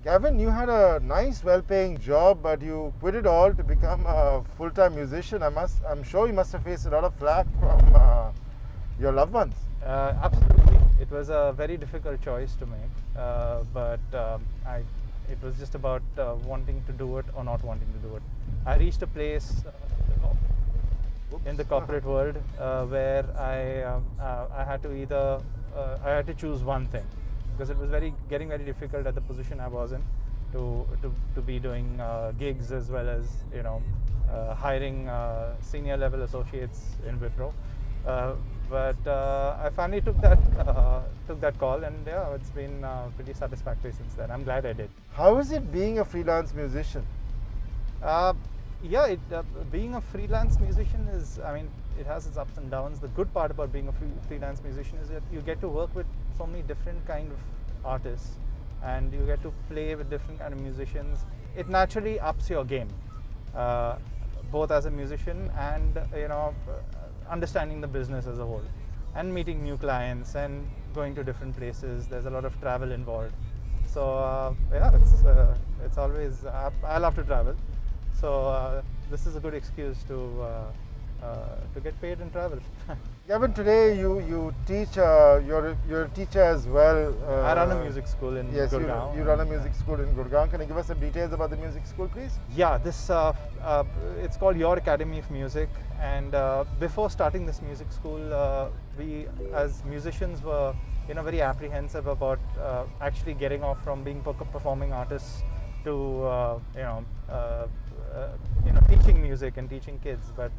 Gavin, you had a nice, well-paying job, but you quit it all to become a full-time musician. I'm sure you must have faced a lot of flack from your loved ones. Absolutely, it was a very difficult choice to make, but it was just about wanting to do it or not wanting to do it. I reached a place in the corporate world where I had to either I had to choose one thing, because it was getting very difficult at the position I was in to be doing gigs as well as hiring senior level associates in Wipro. But I finally took that call, and yeah, it's been pretty satisfactory since then. I'm glad I did. How is it being a freelance musician? Yeah, being a freelance musician is, I mean, it has its ups and downs. The good part about being a freelance musician is that you get to work with so many different kind of artists, and you get to play with different kind of musicians. It naturally ups your game, both as a musician and understanding the business as a whole, and meeting new clients and going to different places. There's a lot of travel involved. So yeah, it's always I love to travel. So this is a good excuse to get paid and travel. Gavin, today you teach. You're a teacher as well. I run a music school in Gurgaon. Yes, you run a music school in Gurgaon. Can you give us some details about the music school, please? Yeah, this it's called Your Academy of Music. And before starting this music school, we as musicians were very apprehensive about actually getting off from being performing artists to teaching music and teaching kids. But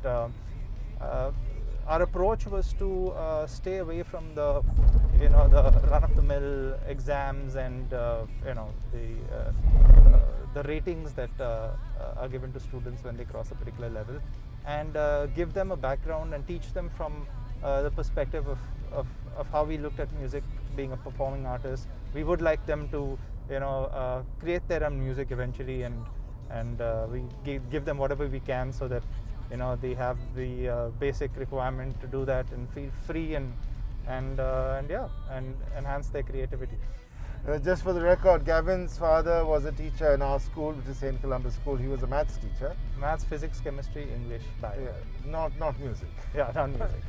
our approach was to stay away from the run-of-the-mill exams and the ratings that are given to students when they cross a particular level, and give them a background and teach them from the perspective of how we looked at music being a performing artist. We would like them to create their own music eventually, and we give them whatever we can so that they have the basic requirement to do that and feel free and enhance their creativity. Just for the record, Gavin's father was a teacher in our school, which is St. Columbus School. He was a maths teacher. Maths, physics, chemistry, English, bio. Yeah, not music. Yeah, not music.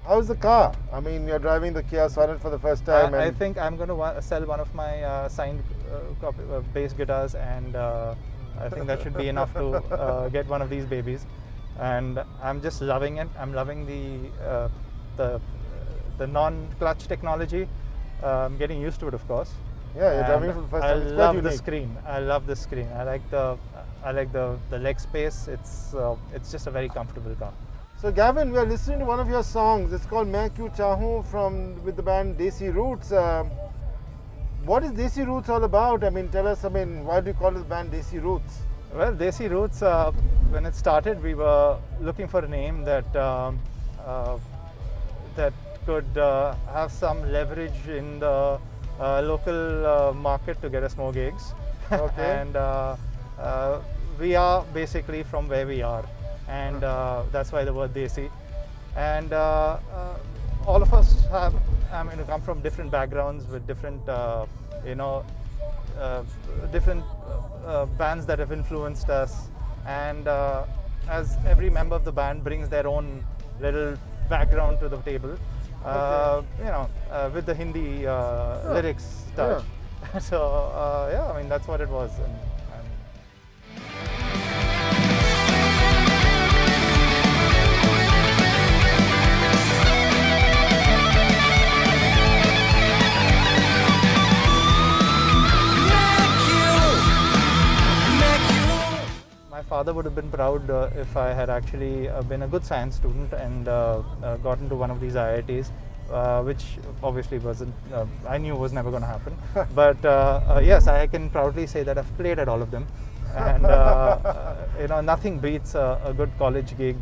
How's the car? I mean, you're driving the Kia Sonet for the first time. I think I'm going to sell one of my signed bass guitars, and I think that should be enough to get one of these babies. And I'm just loving it. I'm loving the non-clutch technology. I'm getting used to it, of course. Yeah, you're driving for the first time. I love the screen. I love the screen. I like the leg space. It's just a very comfortable car. So Gavin, we are listening to one of your songs. It's called Main Kyun Chahun with the band Desi Roots. What is Desi Roots all about? I mean, tell us. I mean, why do you call the band Desi Roots? Well, Desi Roots, when it started, we were looking for a name that could have some leverage in the local market to get us more gigs. Okay. And we are basically from where we are, and that's why the word Desi. And all of us come from different backgrounds with different, different bands that have influenced us. And as every member of the band brings their own little background to the table, with the Hindi lyrics touch. Yeah. So yeah, I mean, that's what it was. My father would have been proud if I had actually been a good science student and gotten to one of these IITs, which obviously wasn't. I knew was never going to happen. But yes, I can proudly say that I've played at all of them, and nothing beats a good college gig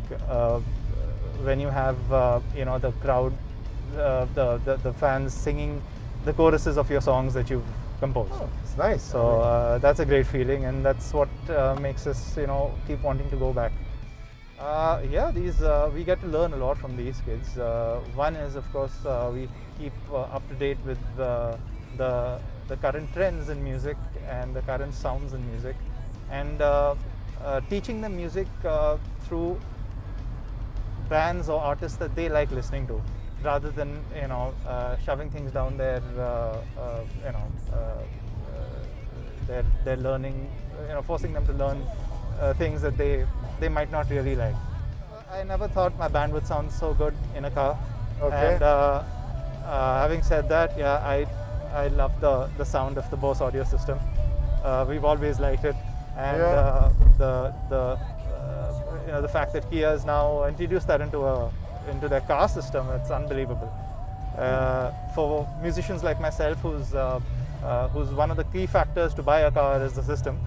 when you have the crowd, the fans singing the choruses of your songs that you've composed. Oh, it's nice. So that's a great feeling, and that's what makes us keep wanting to go back. Yeah, we get to learn a lot from these kids. One is, of course, we keep up to date with the the current trends in music and the current sounds in music, and teaching them music through bands or artists that they like listening to, rather than shoving things down their their learning, forcing them to learn things that they might not really like. I never thought my band would sound so good in a car. Okay. And having said that, yeah, I love the sound of the Bose audio system. We've always liked it, and the fact that Kia has now introduced that into their car system, it's unbelievable. For musicians like myself, who's one of the key factors to buy a car is the system.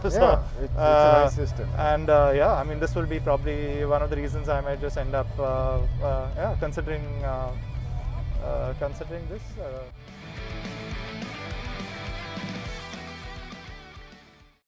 So, yeah, it's a nice system. And yeah, I mean, this will be probably one of the reasons I might just end up considering this.